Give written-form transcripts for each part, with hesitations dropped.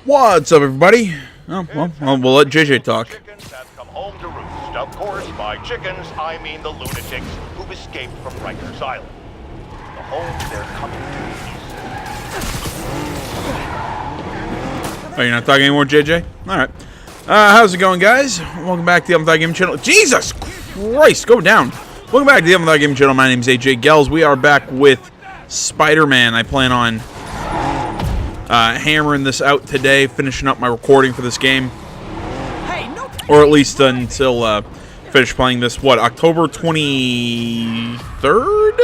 What's up, everybody? Oh, well, we'll let JJ talk. Chickens have come home to roost. Of course, by chickens, I mean the lunatics who've escaped from Rikers Island. The home they're coming to is... Oh, you're not talking anymore, JJ? Alright. How's it going, guys? Welcome back to the Elm Gaming Channel. Jesus Christ, go down. Welcome back to the Elm Gaming Channel. My name is AJ Gels. We are back with Spider-Man. I plan on hammering this out today, finishing up my recording for this game. Or at least until finish playing this, October 23rd?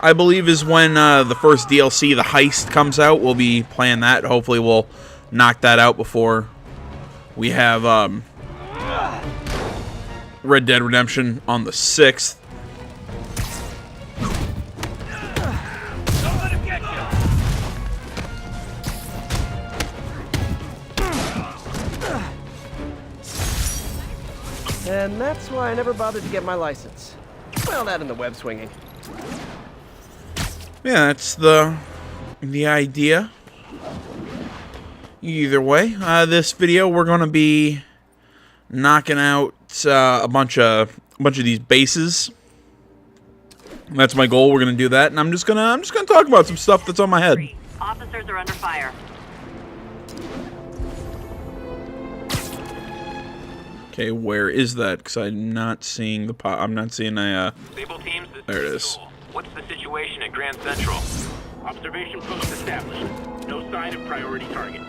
I believe is when the first DLC, The Heist, comes out. We'll be playing that. Hopefully we'll knock that out before we have Red Dead Redemption on the 6th. And that's why I never bothered to get my license. Well, that and the web swinging. Yeah, that's the idea. Either way, this video we're gonna be knocking out a bunch of these bases. That's my goal. We're gonna do that, and I'm just gonna talk about some stuff that's on my head. Officers are under fire. Okay, where is that? Because I'm not seeing the I'm not seeing a. Sable teams, There it is. What's the situation at Grand Central? Observation post established. No sign of priority target.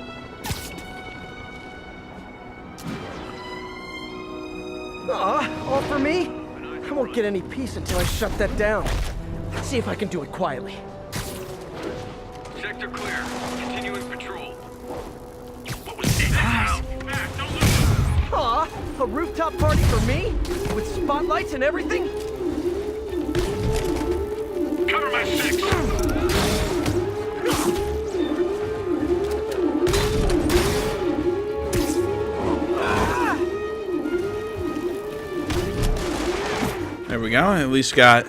Aw, all for me? I won't get any peace until I shut that down. Let's see if I can do it quietly. Sector clear. Continuing patrol. What was this? Don't lose. Aw, a rooftop party for me? With spotlights and everything? Cover my six. There we go. At least got.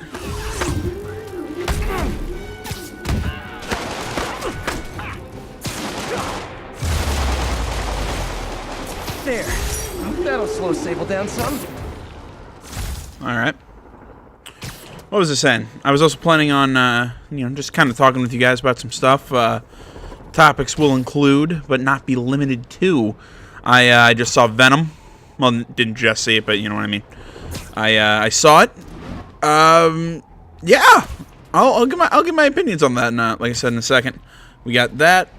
There. That'll slow Sable down some. All right. What was I saying? I was also planning on, just kind of talking with you guys about some stuff. Topics will include, but not be limited to. I just saw Venom. Well, didn't just see it, but you know what I mean. I saw it. Yeah. I'll give my opinions on that. Like I said, in a second. We got that.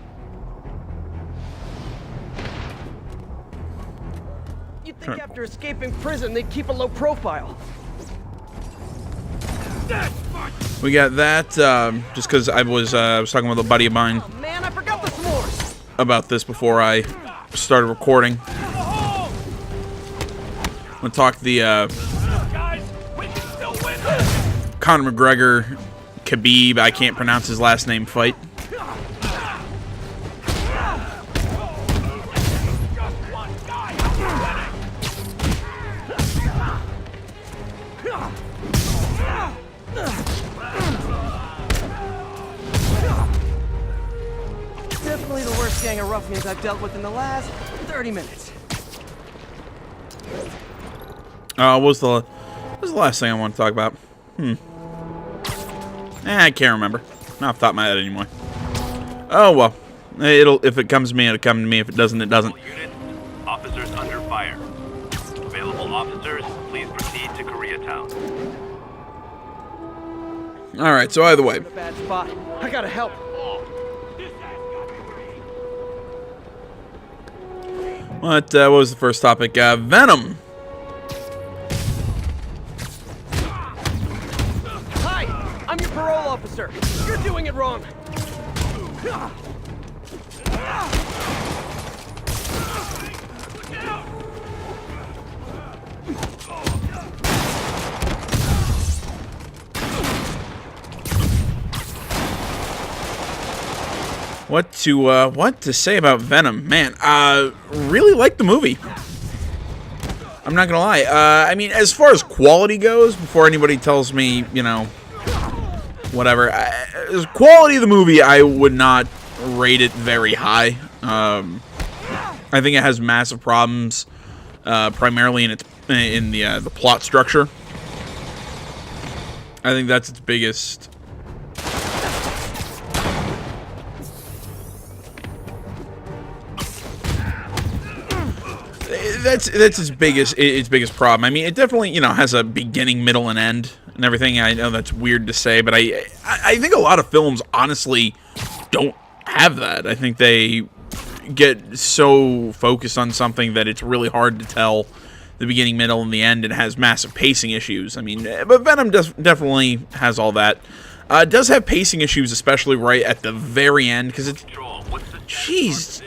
You'd think after escaping prison, they'd keep a low profile. We got that. Just because I was talking with a buddy of mine Oh man, I forgot the s'mores! about this before I started recording. I'm gonna talk the Conor McGregor Khabib, I can't pronounce his last name, fight. Definitely the worst gang of ruffians I've dealt with in the last 30 minutes. What was the last thing I want to talk about? I can't remember. Not off the top of my head anymore. Oh well. If it comes to me, it'll come to me. If it doesn't, it doesn't. Unit, officers under fire. Available officers, please proceed to Koreatown. All right. So either way, In a bad spot. I gotta help. what was the first topic? Venom. Hi, I'm your parole officer. You're doing it wrong. What to say about Venom? Man, really like the movie. I'm not gonna lie. I mean, as far as quality goes, before anybody tells me, you know, whatever, as quality of the movie, I would not rate it very high. I think it has massive problems, primarily in the plot structure. I think that's its biggest. That's its biggest problem. I mean, it definitely, you know, has a beginning, middle, and end and everything. I know that's weird to say, but I think a lot of films honestly don't have that. I think they get so focused on something that it's really hard to tell the beginning, middle, and the end. It has massive pacing issues. I mean, but Venom definitely has all that. It does have pacing issues, especially right at the very end, because it's, jeez,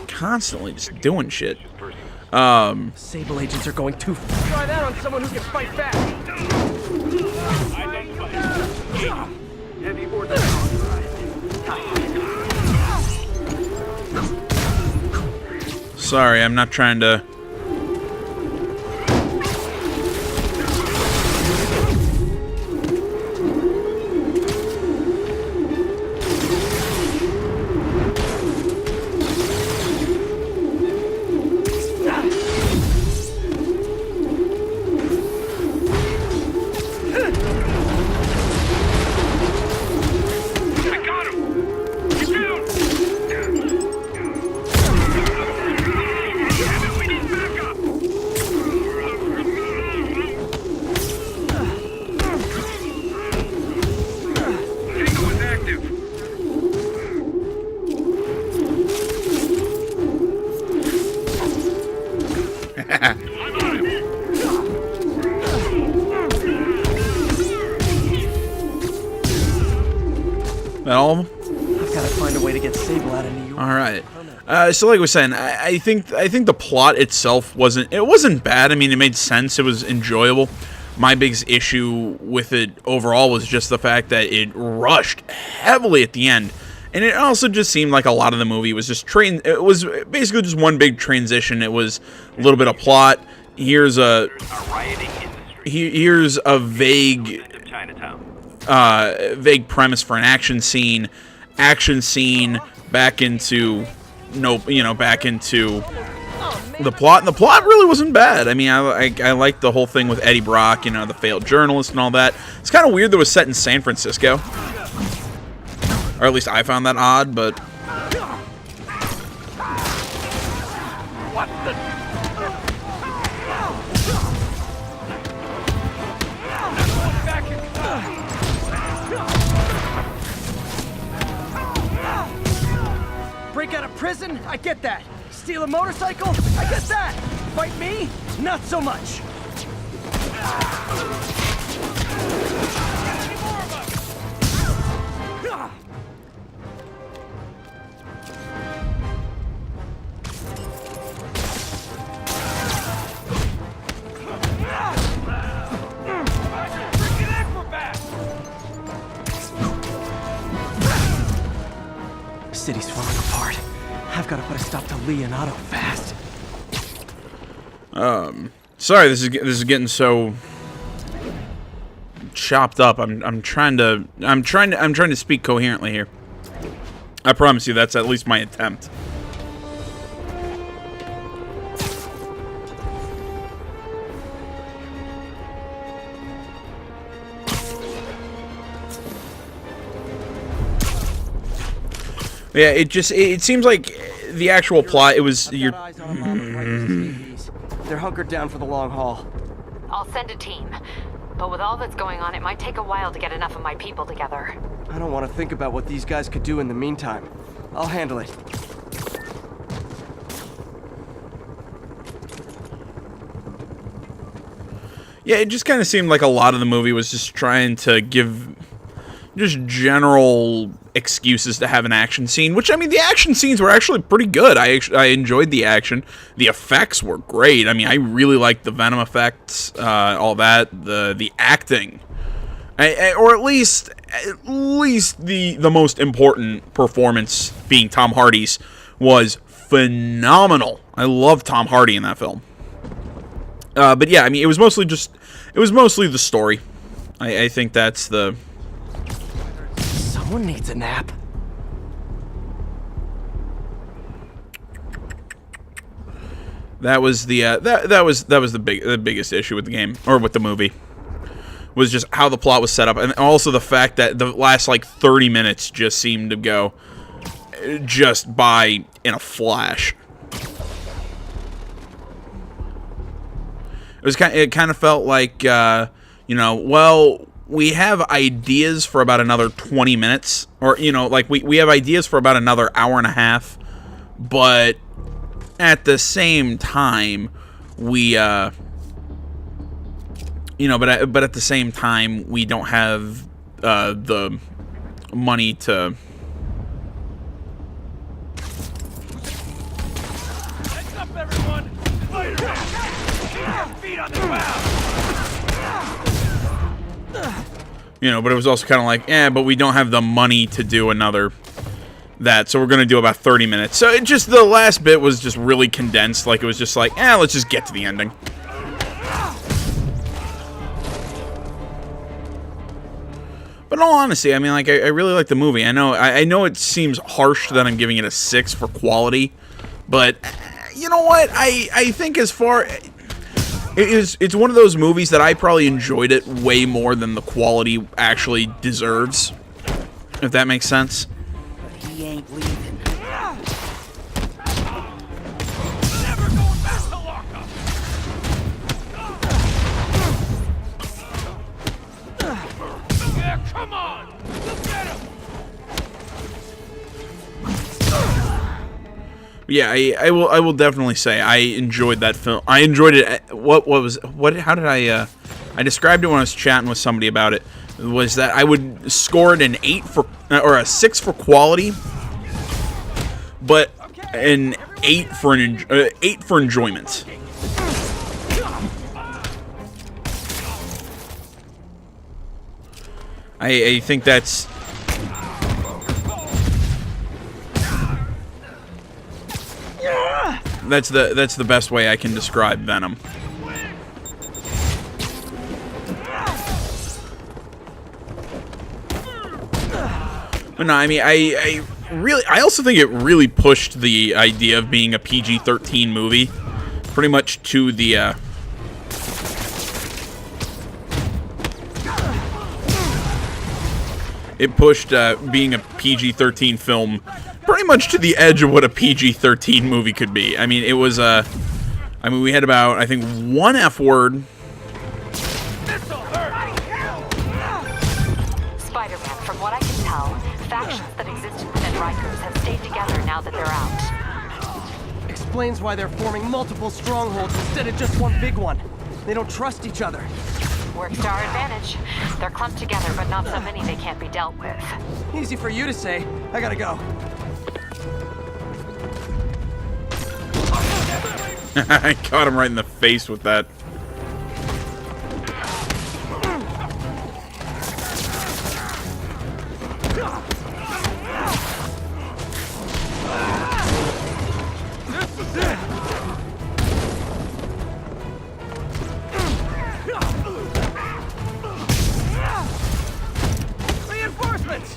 constantly just doing shit. Sable agents are going too far. Try that on someone who can fight back. Sorry, I'm not trying to. That all of them? I've got to find a way to get Sable out of New York. All right. So like I was saying, I think the plot itself wasn't bad. I mean, it made sense. It was enjoyable. My biggest issue with it overall was just the fact that it rushed heavily at the end, and it also just seemed like a lot of the movie was just It was basically just one big transition. It was a little bit of plot. Here's a vague premise for an action scene, back into back into the plot, and the plot really wasn't bad. I mean, I liked the whole thing with Eddie Brock, you know, the failed journalist and all that. It's kind of weird that it was set in San Francisco, or at least I found that odd, but What the? Break out of prison? I get that. Steal a motorcycle? I get that. Fight me? Not so much. City's falling apart. I've got to put a stop to Lee and Otto fast. Sorry, this is getting so chopped up. I'm trying to speak coherently here. I promise you that's at least my attempt. Yeah, it seems like the actual plot, it was your... They're hunkered down for the long haul. I'll send a team. But with all that's going on, it might take a while to get enough of my people together. I don't want to think about what these guys could do in the meantime. I'll handle it. Yeah, it just kind of seemed like a lot of the movie was just trying to give just general excuses to have an action scene, which, I mean, the action scenes were actually pretty good. I enjoyed the action. The effects were great. I mean, I really liked the Venom effects, all that, the acting. Or at least the most important performance, being Tom Hardy's, was phenomenal. I love Tom Hardy in that film. But yeah, I mean, it was mostly the story. I think that's the... Someone needs a nap. That was the that was the biggest issue with the game, or with the movie, was just how the plot was set up, and also the fact that the last like 30 minutes just seemed to go just by in a flash. It kind of felt like you know, well, we have ideas for about another 20 minutes, or you know, like we have ideas for about another hour and a half, but at the same time, we, you know, but at the same time, we don't have the money to. Heads up, everyone! Spider-Man! Keep your feet on the ground! You know, but it was also kind of like, but we don't have the money to do another. That, so we're gonna do about 30 minutes. So it just, the last bit was just really condensed. Like, it was just like, let's just get to the ending. But in all honesty, I mean, like, I really like the movie. I know it seems harsh that I'm giving it a 6 for quality, but you know what? I think as far, it's one of those movies that I probably enjoyed it way more than the quality actually deserves, if that makes sense. He ain't leaving. Never going back to lockup. Yeah, come on. Look at him. Yeah, I will definitely say I enjoyed that film. I enjoyed it. How did I described it when I was chatting with somebody about it. Was that I would score it an 8 for, or a 6 for quality, but an 8 for enjoyment. I think that's the best way I can describe Venom. But no, I mean, I also think it really pushed the idea of being a PG-13 movie pretty much to the, it pushed being a PG-13 film pretty much to the edge of what a PG-13 movie could be. I mean, it was, I mean, we had about, I think, 1 F-word. Spider-Man, from what I can tell, factions that existed within Rikers have stayed together now that they're out. Explains why they're forming multiple strongholds instead of just one big one. They don't trust each other. Works to our advantage. They're clumped together, but not so many they can't be dealt with. Easy for you to say. I gotta go. I caught him right in the face with that. This is it! Reinforcements!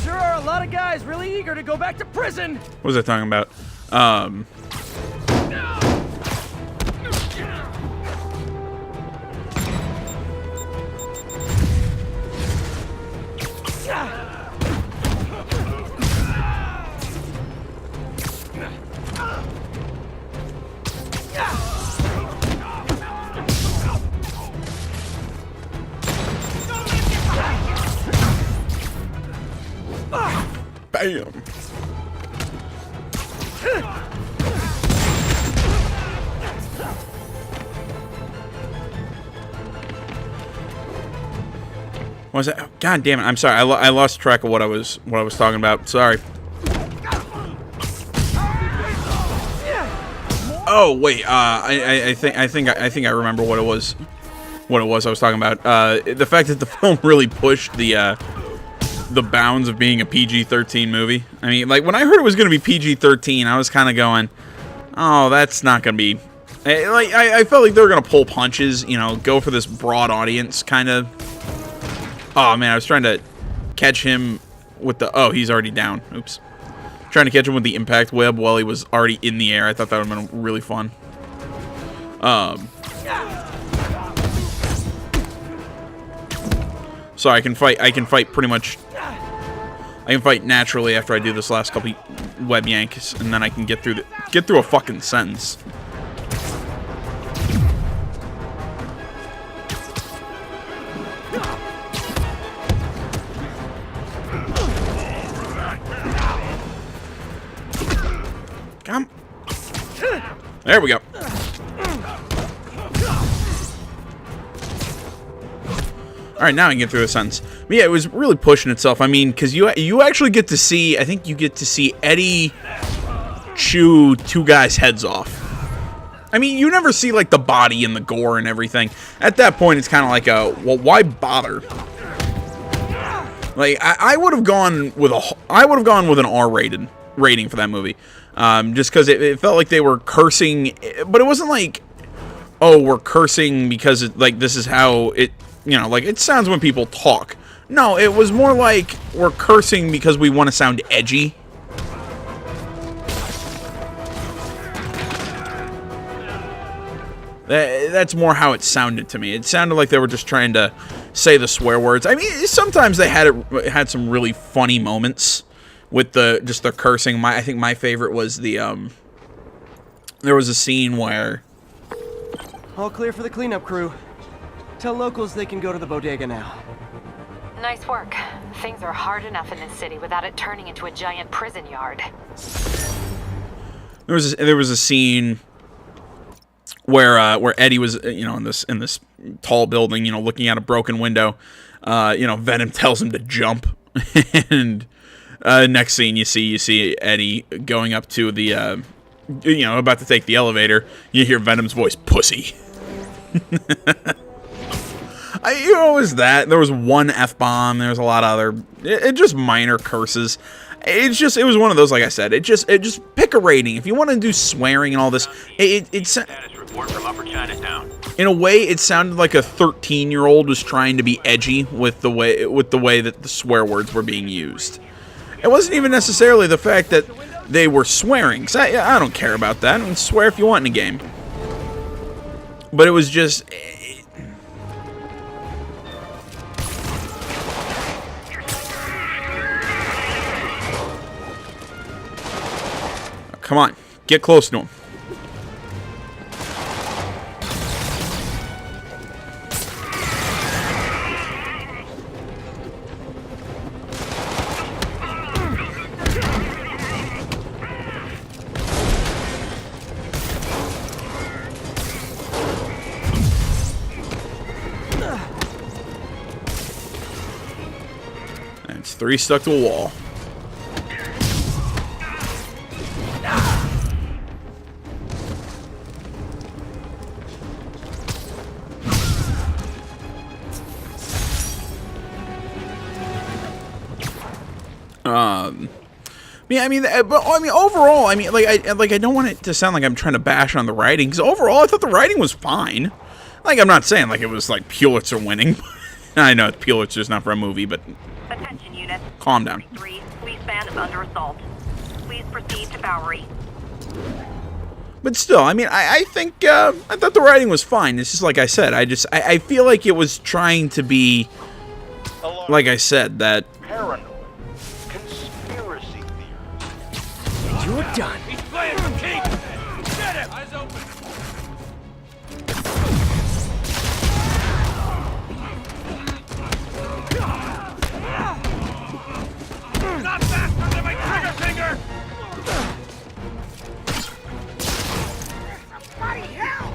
Sure are a lot of guys really eager to go back to prison! What was I talking about? Bam! What was that? God damn it! I'm sorry. I lost track of what I was talking about. Sorry. Oh wait. I think I remember what it was. What it was I was talking about. The fact that the film really pushed the bounds of being a PG-13 movie. I mean, like, when I heard it was going to be PG-13, I was kind of going, oh, that's not going to be... Like, I felt like they were going to pull punches, you know, go for this broad audience, kind of... Oh, man, I was trying to catch him with the... Oh, he's already down. Oops. Trying to catch him with the impact web while he was already in the air. I thought that would have been really fun. So I can fight pretty much. I can fight naturally after I do this last couple web yanks, and then I can get through a fucking sentence. Come. There we go. All right, now I can get through the sentence. But yeah, it was really pushing itself. I mean, because you actually get to see, I think you get to see Eddie chew two guys' heads off. I mean, you never see like the body and the gore and everything. At that point, it's kind of like well, why bother? Like I would have gone with an R-rated rating for that movie, just because it felt like they were cursing, but it wasn't like, oh, we're cursing because this is how it. You know, like, it sounds when people talk. No, it was more like we're cursing because we want to sound edgy. That's more how it sounded to me. It sounded like they were just trying to say the swear words. I mean, sometimes they had some really funny moments with the cursing. I think my favorite was there was a scene where... All clear for the cleanup crew. Tell locals they can go to the bodega now. Nice work. Things are hard enough in this city without it turning into a giant prison yard. There was a scene where Eddie was, you know, in this tall building, you know, looking out a broken window. You know, Venom tells him to jump, and next scene you see Eddie going up to the you know, about to take the elevator. You hear Venom's voice, "Pussy." You know, it was that. There was one F-bomb. There was a lot of other, just minor curses. It was one of those, like I said, it just pick a rating. If you want to do swearing and all this, Status report from Upper Chinatown. In a way, it sounded like a 13-year-old was trying to be edgy with the way that the swear words were being used. It wasn't even necessarily the fact that they were swearing. 'Cause I don't care about that. I mean, swear if you want in a game. But it was just... Come on, get close to him. It's 3 stuck to a wall. Yeah, I mean, overall, I mean, I don't want it to sound like I'm trying to bash on the writing, because overall, I thought the writing was fine. Like, I'm not saying like it was like Pulitzer winning. I know Pulitzer's not for a movie, but Attention unit. calm down. 3, police band is under assault. Please proceed to Bowery. But still, I mean, I think I thought the writing was fine. It's just like I said, I feel like it was trying to be, like I said, that. Paranoid. Conspiracy theory. You're done. He's playing for keeps! Get him! Eyes open! Not faster than my trigger finger! Bloody hell!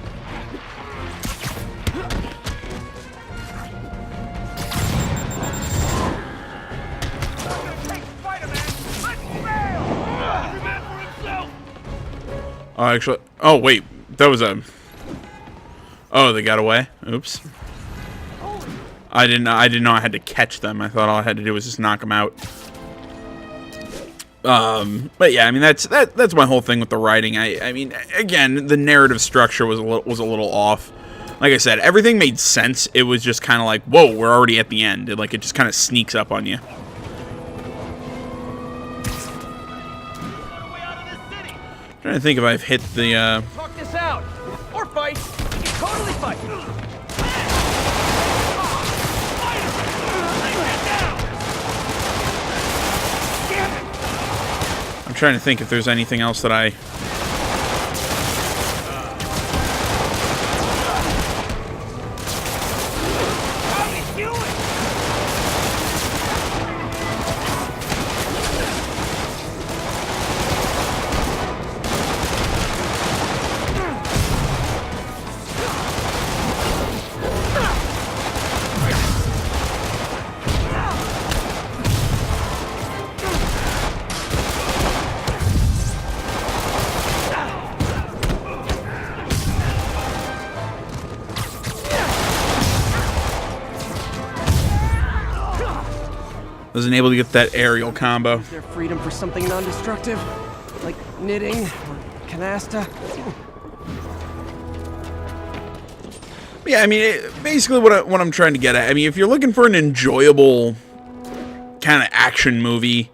Oh, actually, oh wait, that was a. Oh, they got away. Oops. I didn't know I had to catch them. I thought all I had to do was just knock them out. But yeah, I mean that's my whole thing with the writing. I mean, again, the narrative structure was a little off. Like I said, everything made sense. It was just kind of like, whoa, we're already at the end. It just kind of sneaks up on you. Trying to think if I've hit the. Talk this out. Or fight. fight. I'm trying to think if there's anything else that I... wasn't able to get that aerial combo. Is there freedom for something non-destructive? Like knitting or canasta? Yeah, I mean, basically what I'm trying to get at, I mean, if you're looking for an enjoyable kind of action movie,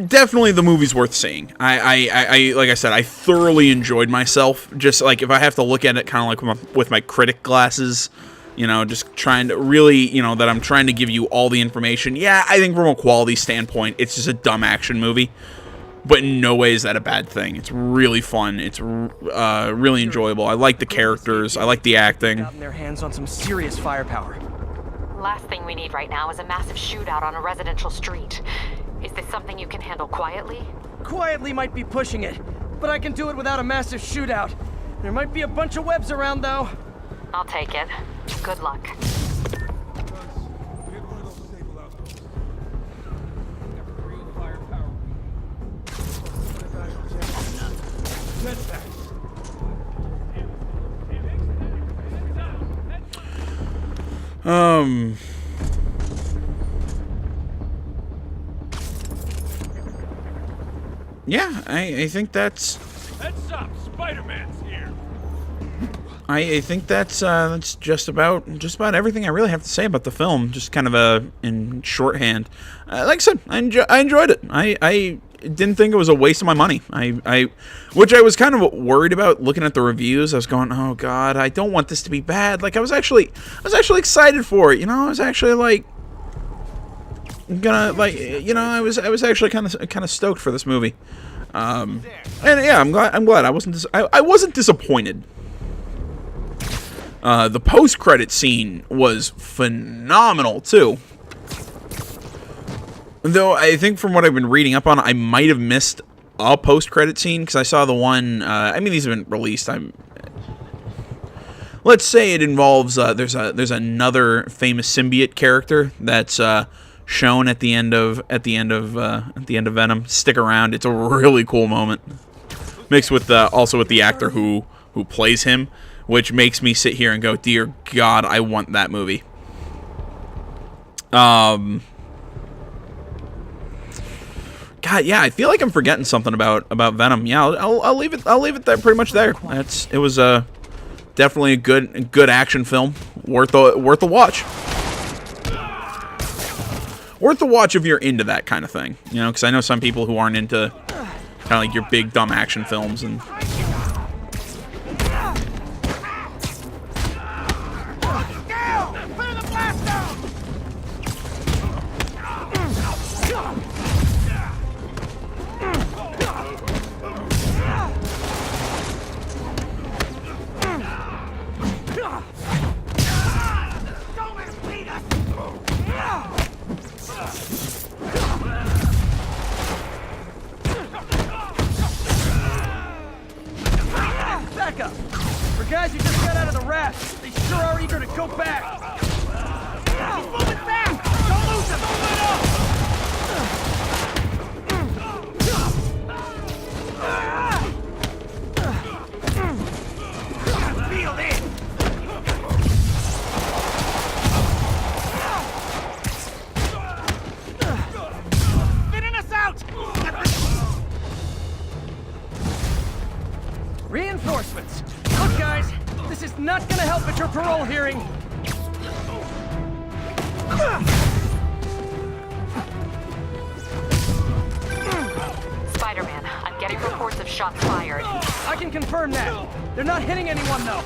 definitely the movie's worth seeing. I like I said, I thoroughly enjoyed myself. Just like if I have to look at it kind of like with my critic glasses, you know, just trying to really, you know, that I'm trying to give you all the information. Yeah, I think from a quality standpoint, it's just a dumb action movie. But in no way is that a bad thing. It's really fun. It's really enjoyable. I like the characters. I like the acting. Gotten their hands on some serious firepower. Last thing we need right now is a massive shootout on a residential street. Is this something you can handle quietly? Quietly might be pushing it, but I can do it without a massive shootout. There might be a bunch of webs around, though. I'll take it. Good luck. Yeah, I think that's... Heads up, Spider-Man's here. I think that's just about everything I really have to say about the film. Just kind of in shorthand. Like I said, I enjoyed it. I didn't think it was a waste of my money. Which I was kind of worried about looking at the reviews. I was going, oh god, I don't want this to be bad. Like I was actually excited for it. You know, I was actually like gonna like, you know, I was actually kind of stoked for this movie. And yeah, I'm glad I wasn't disappointed. The post-credit scene was phenomenal too. Though I think from what I've been reading up on, I might have missed a post-credit scene because I saw the one. I mean, these have been released. Let's say it involves. There's another famous symbiote character that's shown at the end of Venom. Stick around; it's a really cool moment. Mixed with also with the actor who plays him, which makes me sit here and go, "Dear God, I want that movie." God, yeah, I feel like I'm forgetting something about Venom. Yeah, I'll leave it there, pretty much there. It was definitely a good action film, worth a watch. Worth the watch if you're into that kind of thing, you know, because I know some people who aren't into kind of like your big dumb action films and. Guys who just got out of the raft, they sure are eager to go back. He's moving fast! Don't lose him! Don't let up! Feel it! Spinning us out! Reinforcements! Look, guys, this is not gonna help at your parole hearing. Spider-Man, I'm getting reports of shots fired. I can confirm that. They're not hitting anyone, though.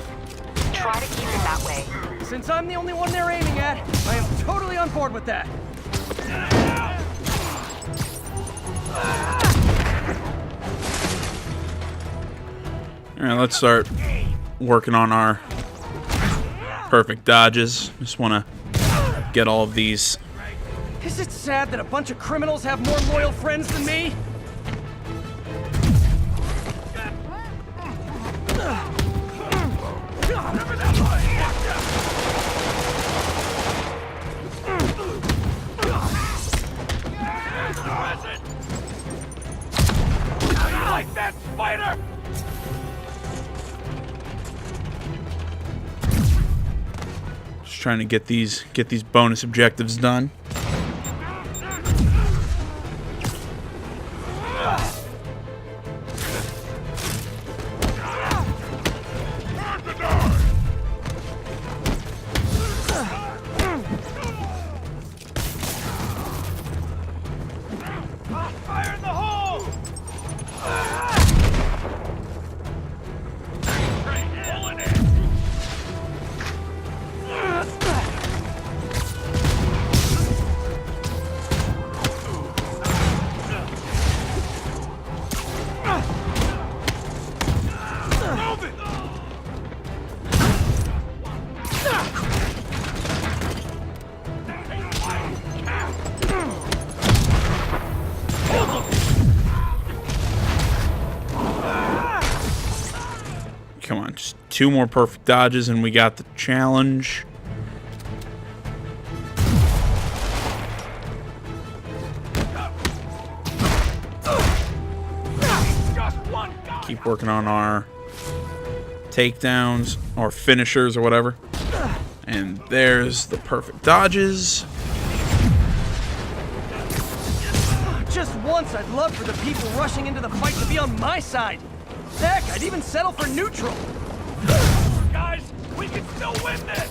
Try to keep it that way. Since I'm the only one they're aiming at, I am totally on board with that. Alright, let's start working on our perfect dodges. Just want to get all of these. Is it sad that a bunch of criminals have more loyal friends than me? Like that, spider! Just trying to get these bonus objectives done. Fire in the hole! Pulling it! Move it! Come on, just 2 more perfect dodges and we got the challenge. Just one guy! Keep working on our takedowns or finishers or whatever. And there's the perfect dodges. Just once, I'd love for the people rushing into the fight to be on my side. Heck, I'd even settle for neutral. Guys, we can still win this!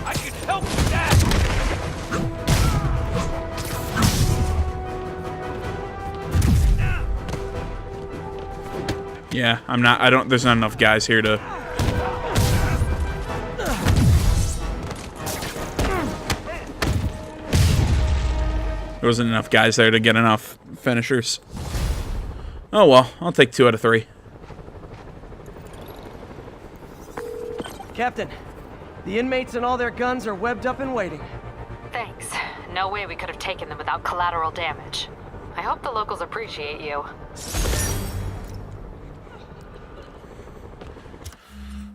I can help with that! Yeah, there's not enough guys here to... There wasn't enough guys there to get enough finishers. Oh well, I'll take 2 out of 3. Captain, the inmates and all their guns are webbed up and waiting. Thanks. No way we could have taken them without collateral damage. I hope the locals appreciate you.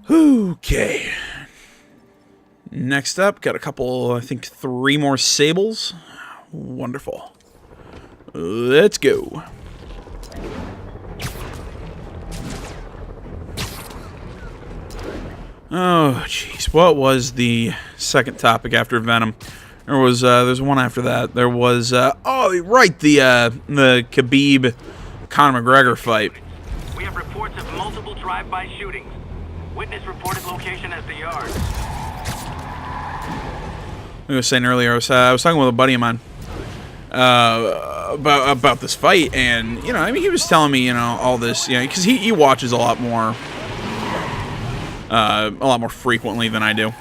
Okay. Next up, got a couple, I think 3 more sables. Wonderful. Let's go. Oh, jeez. What was the second topic after Venom? There's one after that. There was, oh, right, the Khabib Conor McGregor fight. We have reports of multiple drive-by shootings. Witness reported location as the yard. I was saying earlier, I was talking with a buddy of mine about this fight, and, you know, I mean, he was telling me, you know, all this, you know, because he watches a lot more frequently than I do,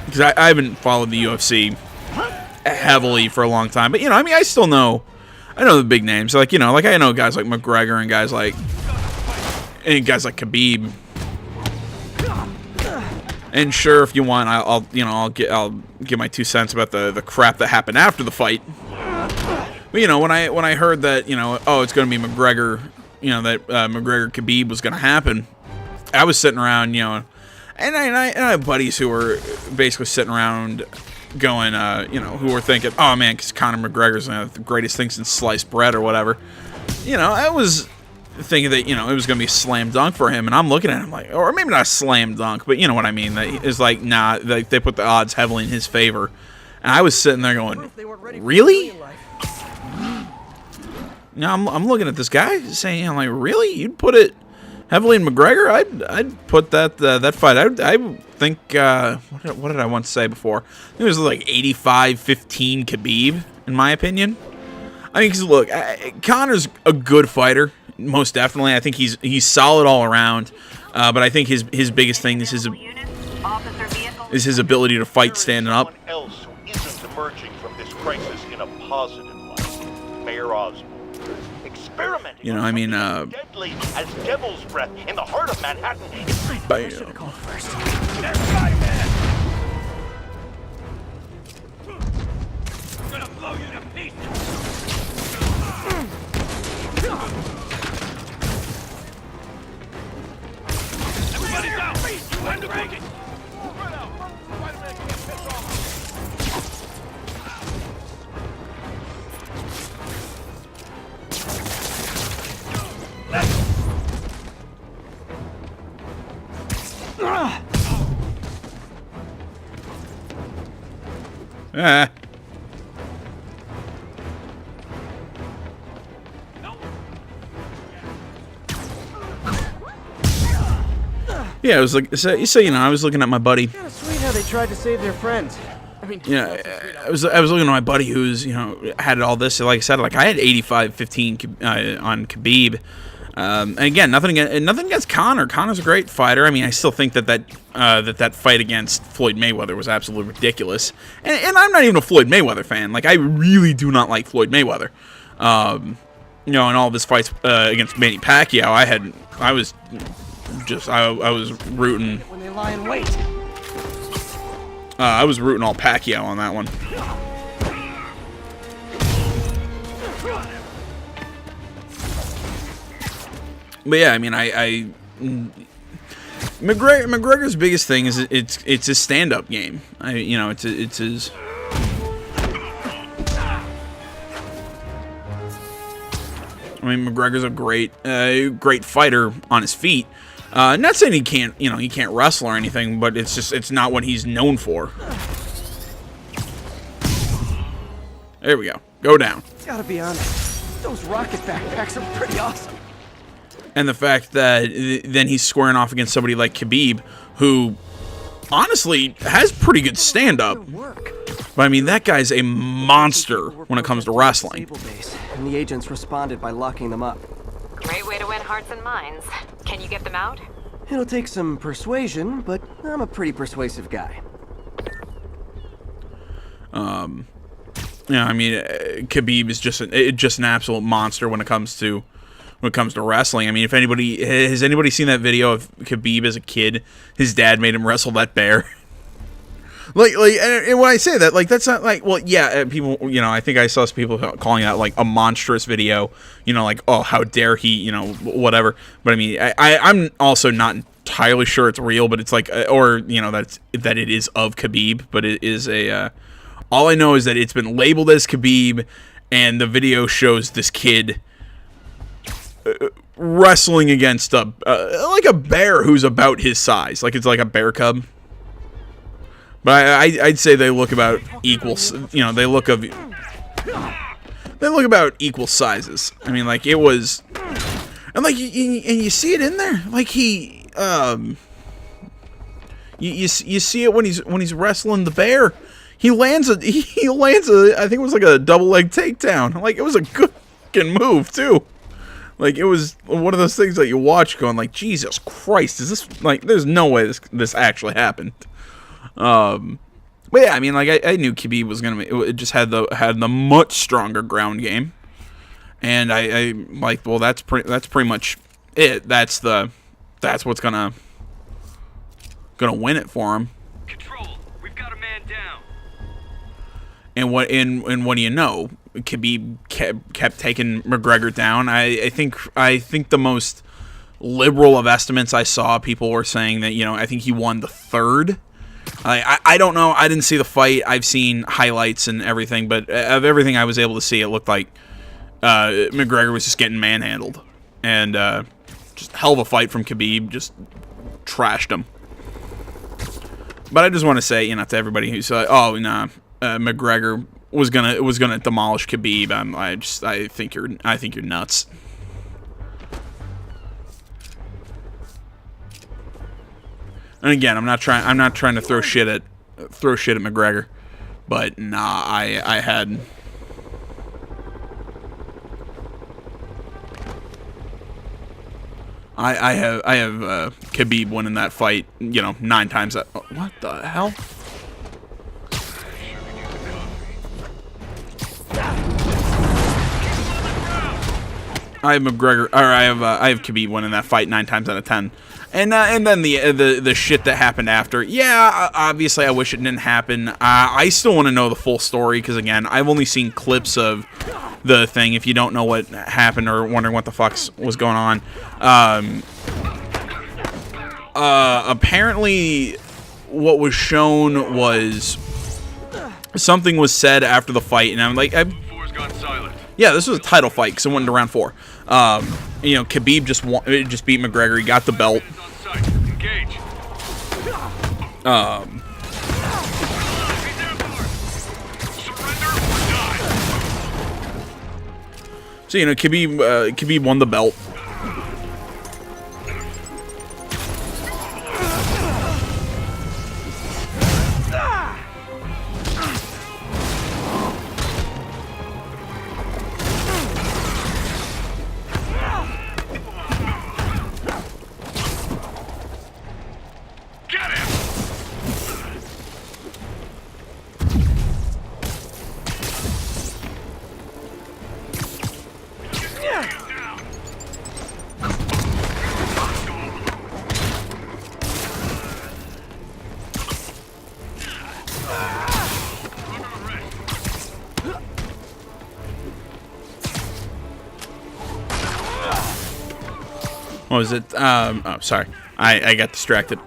because I haven't followed the UFC heavily for a long time, but, you know, I mean, I know the big names, like, you know, like I know guys like McGregor and guys like Khabib. And sure, if you want, I'll give my 2 cents about the crap that happened after the fight. But you know, when I heard that, you know, oh, it's going to be McGregor, you know, that McGregor Khabib was going to happen, I was sitting around, you know, and I have buddies who were basically sitting around going, you know, who were thinking, oh man, because Conor McGregor's the greatest thing since sliced bread or whatever. You know, thinking that, you know, it was going to be a slam dunk for him, and I'm looking at him like, or maybe not a slam dunk, but you know what I mean. That is like, nah, they put the odds heavily in his favor, and I was sitting there going, really? Now I'm looking at this guy saying, I'm like, really? You'd put it heavily in McGregor? I'd put that fight. I think what did I once say before? I think it was like 85-15 Khabib, in my opinion. I mean, 'cause look, Conor's a good fighter, most definitely. I think he's solid all around, but I think his biggest thing is his ability to fight standing up. Anyone else who isn't emerging from this crisis in a positive light. Mayor Osborn. Experimenting, You know, I mean, deadly as devil's breath in the heart of Manhattan. Bam. Should have called first. Gonna blow you to pieces. Everybody's out. Time to break it. Ah. Yeah, it was like, so you know, I was looking at my buddy. Kind of sweet how they tried to save their friends. I mean, Yeah, I was looking at my buddy who's, you know, had all this. Like I said, like I had 85-15 on Khabib. And again, nothing against Conor. Conor's a great fighter. I mean, I still think that fight against Floyd Mayweather was absolutely ridiculous. And I'm not even a Floyd Mayweather fan. Like, I really do not like Floyd Mayweather. You know, in all of his fights against Manny Pacquiao, I was rooting. when they lie in wait. I was rooting all Pacquiao on that one. But yeah, I mean, McGregor's biggest thing is it's his stand-up game. You know, it's his. I mean, McGregor's a great fighter on his feet. Not saying he can't wrestle or anything, but it's not what he's known for. There we go. Go down. Gotta be honest, those rocket backpacks are pretty awesome. And the fact that then he's squaring off against somebody like Khabib, who honestly has pretty good stand-up. But I mean, that guy's a monster when it comes to wrestling. Base, and the agents responded by locking them up. Great way to win hearts and minds. Can you get them out? It'll take some persuasion, but I'm a pretty persuasive guy. Yeah, I mean, Khabib is just an absolute monster when it comes to wrestling. I mean, if anybody has seen that video of Khabib as a kid, his dad made him wrestle that bear. like, and when I say that, like, that's not like, well, yeah, people, you know, I think I saw some people calling that like a monstrous video, you know, like, oh, how dare he, you know, whatever. But I mean, I'm also not entirely sure it's real, but it's like, or you know, that it is of Khabib, but it is a. All I know is that it's been labeled as Khabib, and the video shows this kid wrestling against like a bear who's about his size, like it's like a bear cub. But I'd say they look about equal. You know, they look about equal sizes. I mean, like it was, and like you see it in there, like he you see it when he's wrestling the bear. He lands a I think it was like a double leg takedown. Like it was a good fucking move too. Like it was one of those things that you watch going like, Jesus Christ, is this like, there's no way this actually happened. But yeah, I mean, like I knew Khabib was it just had the much stronger ground game. And I like, well, that's pretty much it. That's what's gonna win it for him. Control, we've got a man down. And what do you know? Khabib kept taking McGregor down. I think the most liberal of estimates I saw, people were saying that, you know, I think he won the third. I don't know. I didn't see the fight. I've seen highlights and everything, but of everything I was able to see, it looked like McGregor was just getting manhandled. and just hell of a fight from Khabib. Just trashed him. But I just want to say, you know, to everybody who's like, oh, nah, McGregor was gonna demolish Khabib. I think you're nuts. And again, I'm not trying to throw shit at McGregor, but nah, I have Khabib winning that fight, you know, 9 times that. What the hell? I have Khabib winning that fight 9 times out of 10. And then the shit that happened after. Yeah, obviously I wish it didn't happen. I still want to know the full story because, again, I've only seen clips of the thing. If you don't know what happened or wondering what the fuck was going on, apparently what was shown was something was said after the fight, and I'm like, Four's gone silent. yeah, this was a title fight because it went into round 4. You know, Khabib just beat McGregor. He got the belt. Engage. So, you know, Khabib won the belt. What was it? Oh, sorry. I got distracted. You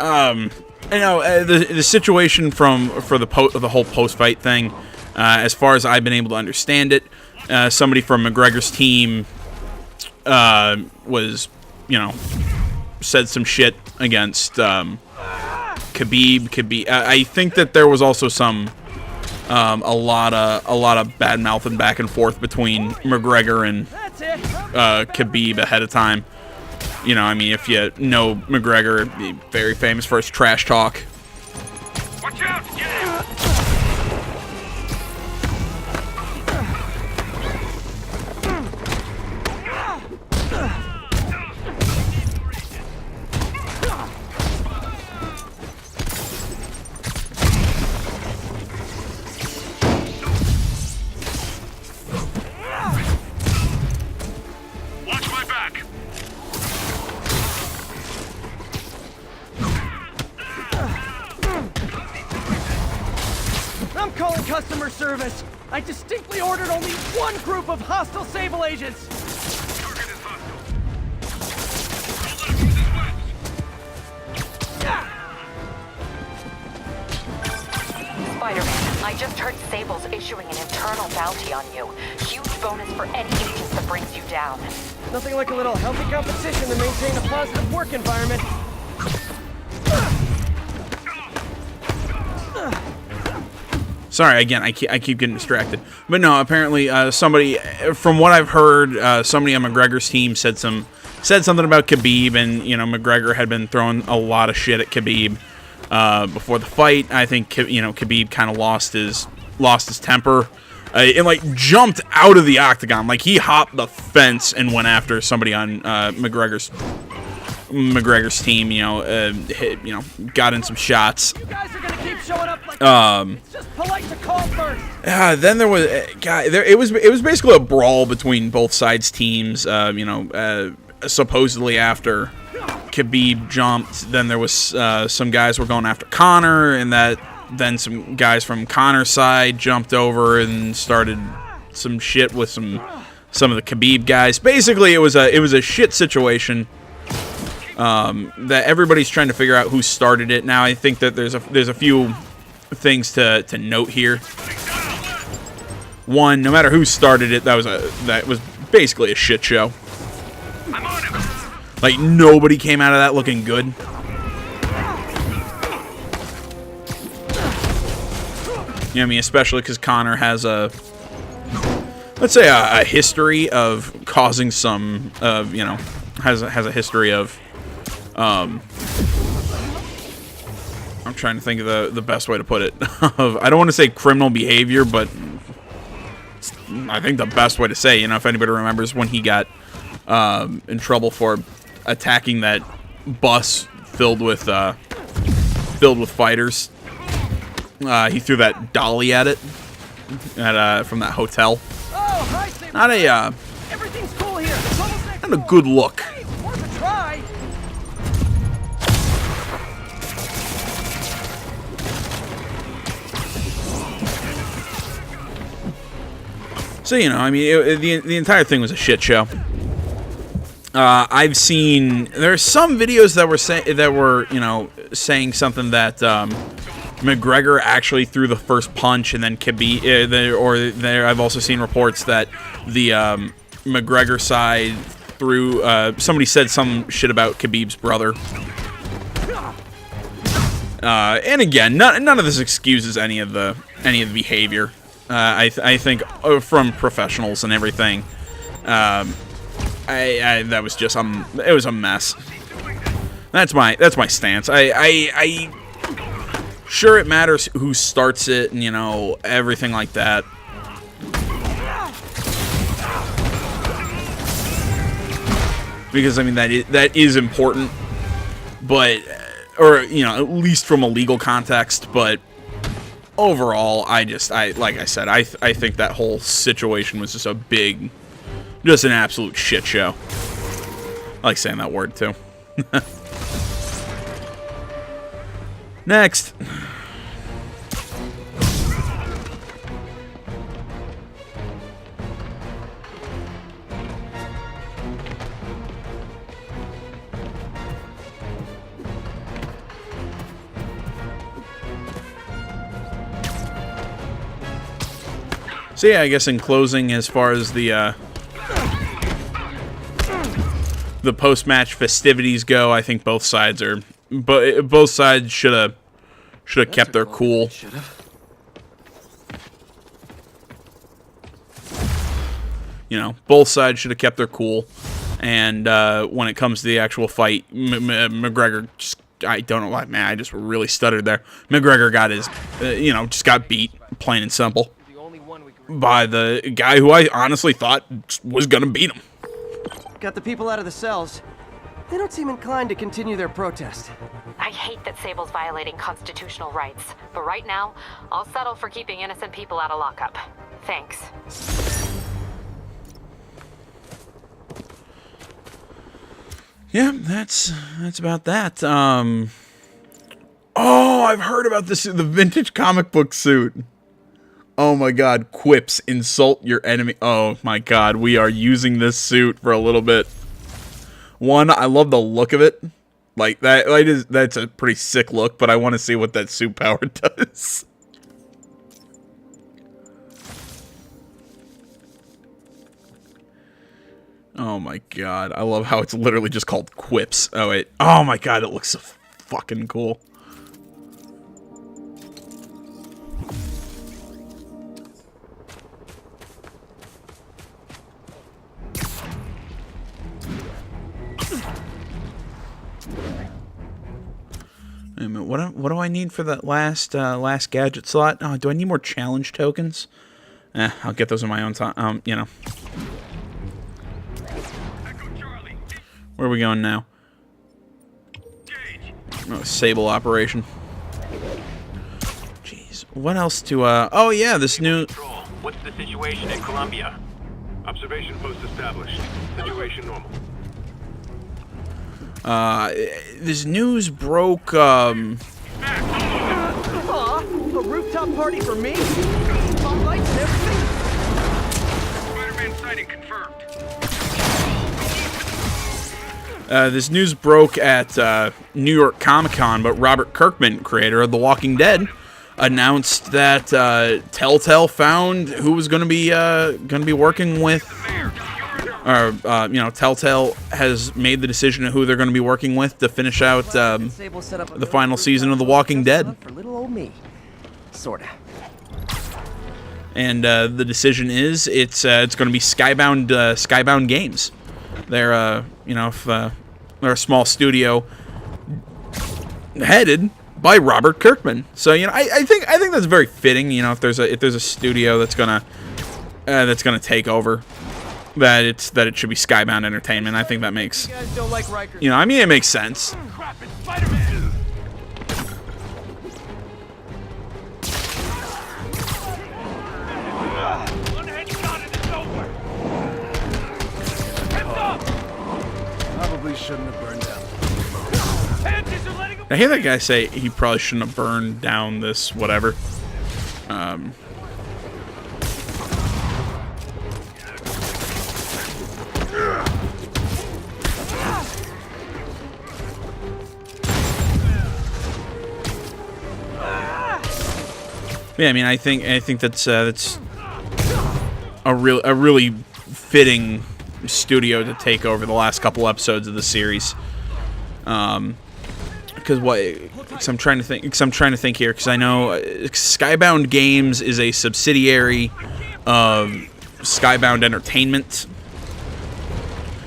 know, the situation for the whole post-fight thing, as far as I've been able to understand it, somebody from McGregor's team was, you know, said some shit against Khabib. I think that there was also some a lot of bad mouthing back and forth between McGregor and Khabib ahead of time. You know, I mean, if you know McGregor, very famous for his trash talk. Watch out! Get out! Watch my back! I'm calling customer service. I distinctly ordered only one group of hostile Sable agents. Target is hostile. Don't let him use his webs. Spider-Man, I just heard Sable's issuing an internal bounty on you. Huge bonus for any agent that brings you down. Nothing like a little healthy competition to maintain a positive work environment. Sorry, again, I keep getting distracted. But no, apparently somebody, from what I've heard, somebody on McGregor's team said something about Khabib, and, you know, McGregor had been throwing a lot of shit at Khabib before the fight. I think, you know, Khabib kind of lost his temper and, like, jumped out of the octagon. Like, he hopped the fence and went after somebody on McGregor's team. You know, got in some shots. You guys are gonna keep showing up like it's just polite to call first. Then there was it was basically a brawl between both sides' teams. You know, supposedly after Khabib jumped, then there was some guys were going after Conor, and then some guys from Conor's side jumped over and started some shit with some of the Khabib guys. Basically, it was a shit situation. That everybody's trying to figure out who started it. Now, I think that there's a few things to note here. One, no matter who started it, that was basically a shit show. I'm on him! Like, nobody came out of that looking good. You know what I mean? Especially because Connor has a, let's say, a history of causing some, you know, has a history of, I'm trying to think of the best way to put it. I don't want to say criminal behavior, but I think the best way to say, you know, if anybody remembers when he got in trouble for attacking that bus filled with fighters. He threw that dolly at it from that hotel. Oh, hi, Saber. Not a Everything's cool here. It's almost next not a door. good look. Hey, worth a try. So, you know, I mean, the entire thing was a shit show. I've seen there are some videos that were you know, saying something that McGregor actually threw the first punch, and then I've also seen reports that the McGregor side threw. Somebody said some shit about Khabib's brother. And again, none of this excuses any of the behavior. I think from professionals and everything. That was just it was a mess. That's my stance. I sure it matters who starts it and, you know, everything like that. Because I mean that is important, but or, you know, at least from a legal context, but overall like I said, I think that whole situation was just an absolute shit show. I like saying that word too. Next. So yeah, I guess in closing, as far as the post-match festivities go, I think both sides should have kept their cool. You know, both sides should have kept their cool. And when it comes to the actual fight, McGregor just, I don't know why, man, I just really stuttered there. McGregor got his, you know, just got beat, plain and simple, by the guy who I honestly thought was gonna beat him. Got the people out of the cells. They don't seem inclined to continue their protest. I hate that Sable's violating constitutional rights, but right now, I'll settle for keeping innocent people out of lockup. Thanks. Yeah, that's about that. Oh, I've heard about this, the vintage comic book suit. Oh my god, quips, insult your enemy. Oh my god, we are using this suit for a little bit. One, I love the look of it. Like, that's a pretty sick look, but I want to see what that suit power does. Oh my god, I love how it's literally just called quips. Oh wait, oh my god, it looks so fucking cool. Wait a minute, what do I need for that last gadget slot? Oh, do I need more challenge tokens? I'll get those in my own time. You know. Where are we going now? Oh, Sable operation. Jeez, what else to oh yeah, this new. What's the situation in Colombia? Observation post established. Situation normal. This news broke, Aw, a rooftop party for me? Spotlights and everything? Spider-Man sighting confirmed. This news broke at New York Comic-Con, but Robert Kirkman, creator of The Walking Dead, announced that Telltale found who was going to be working with Telltale has made the decision of who they're going to be working with to finish out the final season of The Walking Dead. For little old me. Sorta. And the decision is it's going to be Skybound Games. They're they're a small studio headed by Robert Kirkman. So I think that's very fitting. If there's a studio that's gonna take over, that it should be Skybound Entertainment. I think that makes You guys don't like Riker. it makes sense. Crap, it's Spider-Man! One headshot and it's over! Heads up! Probably shouldn't have burned down. Panthers are letting him... I hear that guy say he probably shouldn't have burned down this whatever. Yeah, I mean, I think that's a really fitting studio to take over the last couple episodes of the series. Because I'm trying to think here, because I know Skybound Games is a subsidiary of Skybound Entertainment,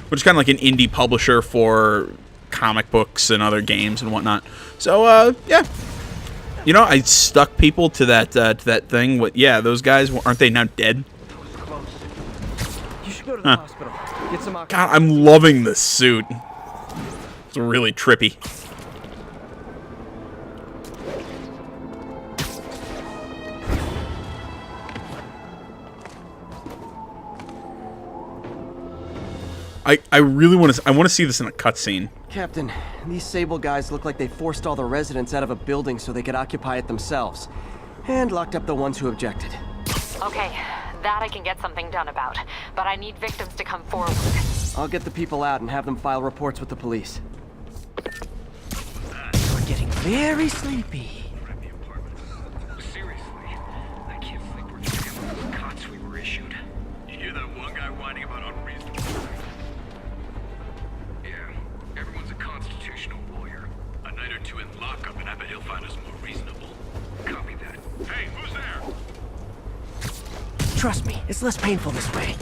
which is kind of like an indie publisher for comic books and other games and whatnot. So yeah. I stuck people to that thing. Yeah, those guys, aren't they now dead? You should go to the hospital. Get some oxygen. God, I'm loving this suit. It's really trippy. I really want to see this in a cutscene. Captain, these Sable guys look like they forced all the residents out of a building so they could occupy it themselves. And locked up the ones who objected. Okay, that I can get something done about. But I need victims to come forward. I'll get the people out and have them file reports with the police. You're getting very sleepy. Seriously, I can't sleep. We're just getting the cots we were issued. You hear that one guy whining about unreasonable? Yeah, everyone's a constitutional lawyer. A night or two in lockup and I bet he'll find us more reasonable. Copy that. Hey, who's there? Trust me, it's less painful this way.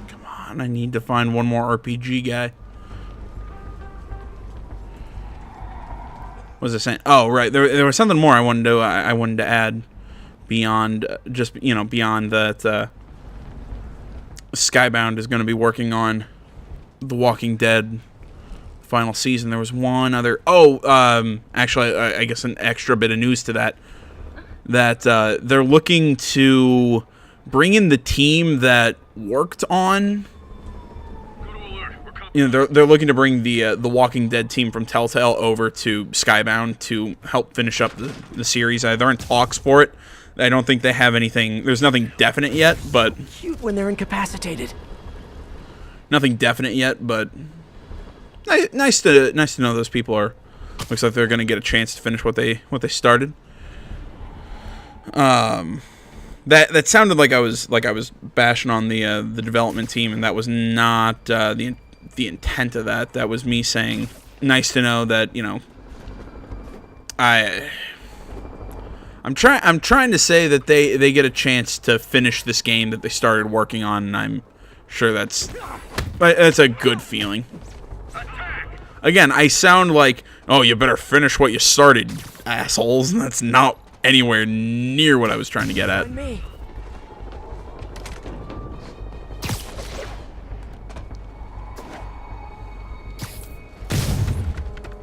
Come on, I need to find one more RPG guy. What was I saying? Oh, right. There was something more I wanted to add beyond beyond that. Skybound is going to be working on The Walking Dead final season. There was one other. Actually, I guess an extra bit of news to that. That they're looking to bring in the team that worked on. They're looking to bring the Walking Dead team from Telltale over to Skybound to help finish up the series. They're in talks for it. I don't think they have anything. There's nothing definite yet, but Cute when they're incapacitated. nothing definite yet. But nice to know those people are. Looks like they're going to get a chance to finish what they started. That sounded like I was bashing on the development team, and that was not the intent of that. That was me saying, nice to know that I'm trying to say that they get a chance to finish this game that they started working on, and I'm sure that's a good feeling. Again, I sound like, oh, you better finish what you started, assholes, and that's not anywhere near what I was trying to get at. Me.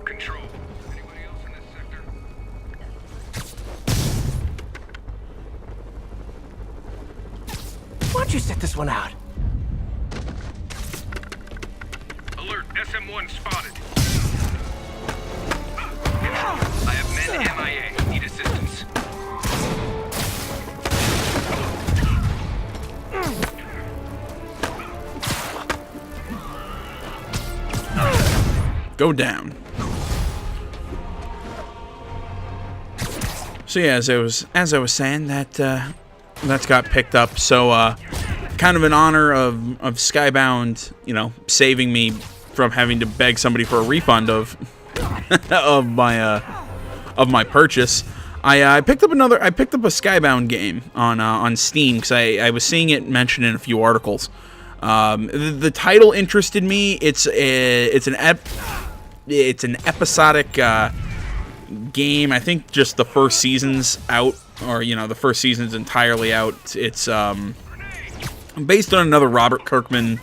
Control. Anybody else in this sector? Why don't you sit this one out? Alert, SM-1 spotted. I have men MIA. Need assistance. Go down. So yeah, as I was saying, that that's got picked up. So kind of in honor of Skybound, you know, saving me from having to beg somebody for a refund of of my purchase. I picked up a Skybound game on Steam because I was seeing it mentioned in a few articles. The title interested me. It's an episodic game. I think just the first season's out, or you know, the first season's entirely out. It's based on another Robert Kirkman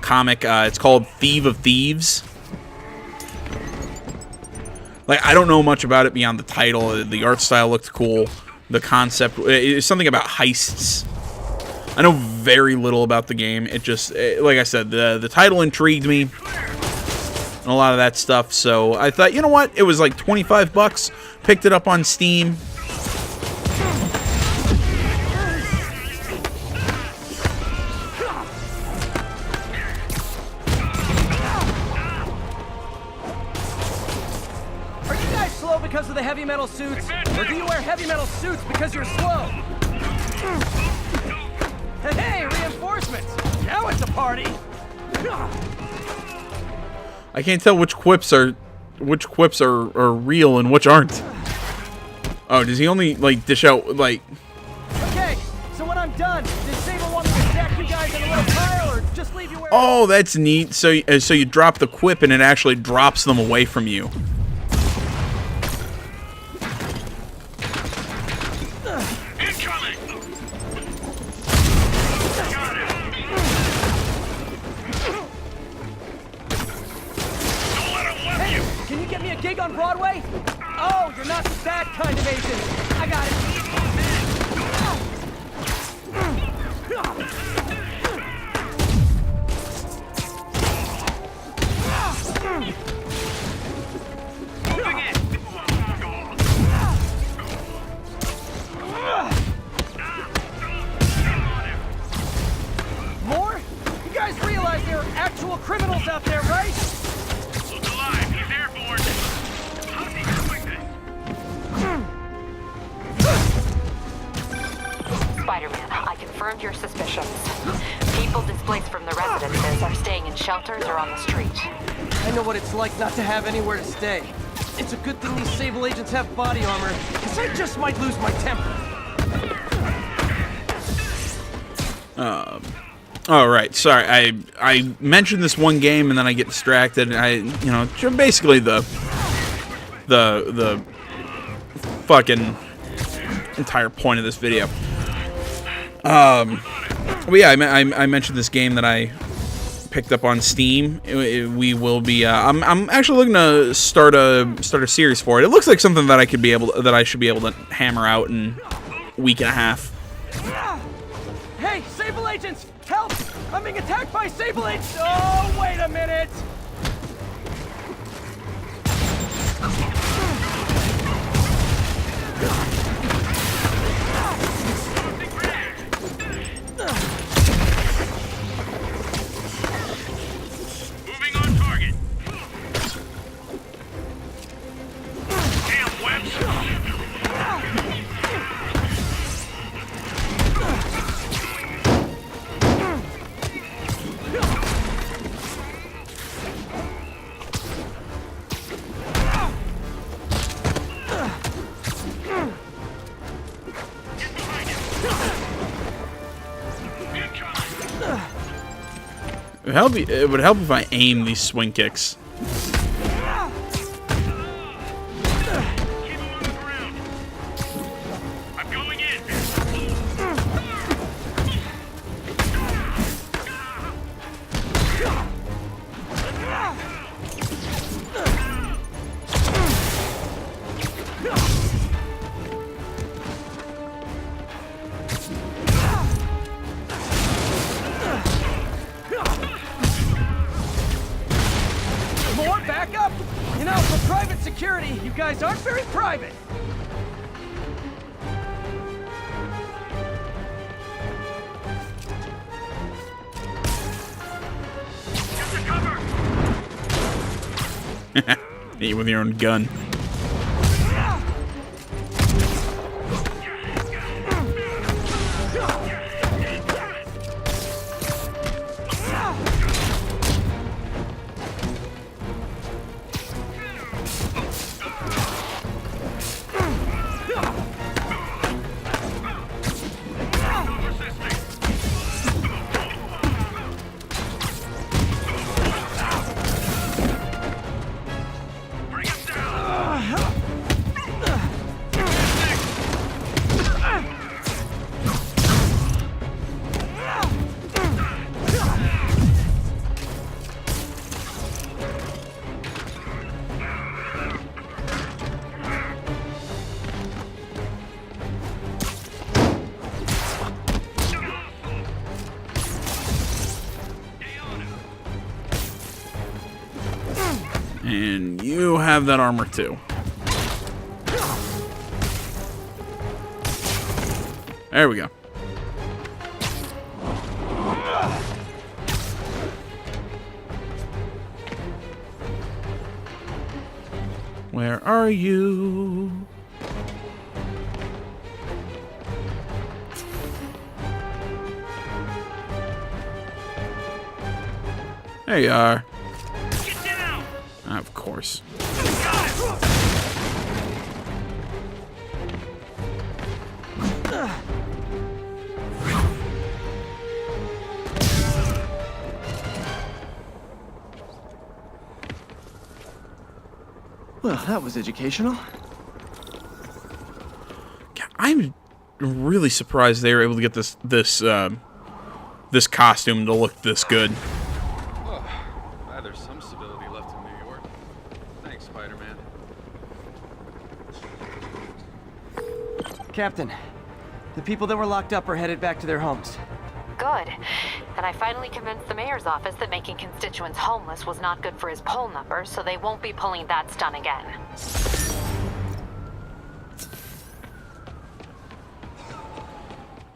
comic. It's called Thief of Thieves. Like, I don't know much about it beyond the title. The art style looked cool. The concept is something about heists. I know very little about the game. It just, like I said, the title intrigued me and a lot of that stuff. So I thought, you know what? It was like $25. Picked it up on Steam. Because of the heavy metal suits? Or do you wear heavy metal suits because you're slow? Hey, reinforcements! Now it's a party! I can't tell which quips are real and which aren't. Oh, does he only like dish out like? Okay, so when I'm done, does Sable want me to stack you guys in a little pile or just leave you where? Oh, that's neat. So you drop the quip and it actually drops them away from you. Gig on Broadway? Oh, you're not that kind of Asian. I got it. More? You guys realize there are actual criminals out there, right? Look alive, he's airborne. How's he doing this? Spider-Man, I confirmed your suspicions. People displaced from the residences are staying in shelters or on the street. I know what it's like not to have anywhere to stay. It's a good thing these Sable agents have body armor, because I just might lose my temper. All right, sorry. I mentioned this one game and then I get distracted. Basically the fucking entire point of this video. But yeah, I mentioned this game that I picked up on Steam. We will be. I'm actually looking to start a series for it. It looks like something that I should be able to hammer out in a week and a half. Hey, Sable agents, help! I'm being attacked by Sable agents. Oh, wait a minute. Moving on target. Damn webs. It would help if I aim these swing kicks. Keep him on the ground. I'm going in. More backup? You know, for private security, you guys aren't very private. Get the cover. Hit you with your own gun. And you have that armor too. There we go. Where are you? There you are. Get down! Of course. Well, that was educational. I'm really surprised they were able to get this costume to look this good. Glad there's some stability left in New York. Thanks, Spider-Man. Captain, the people that were locked up are headed back to their homes. Good. And I finally convinced the mayor's office that making constituents homeless was not good for his poll numbers, so they won't be pulling that stunt again.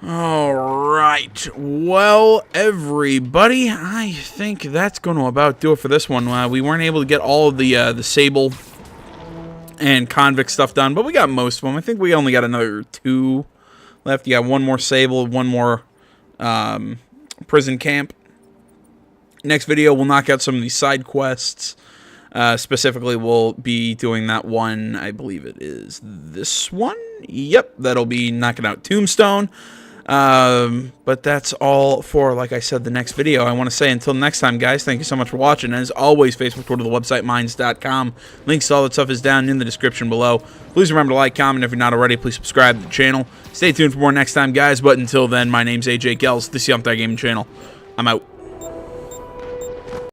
All right. Well, everybody, I think that's going to about do it for this one. We weren't able to get all of the Sable and Convict stuff done, but we got most of them. I think we only got another 2 left. You got one more Sable, one more prison camp. Next video, we'll knock out some of these side quests. Specifically, we'll be doing that one. I believe it is this one. Yep, that'll be knocking out Tombstone. But that's all for, like I said, the next video. I want to say until next time, guys, thank you so much for watching. As always, Facebook, Twitter, the website, minds.com. Links to all that stuff is down in the description below. Please remember to like, comment. If you're not already, please subscribe to the channel. Stay tuned for more next time, guys. But until then, my name's AJ Gels. This is the Up There Gaming Channel. I'm out.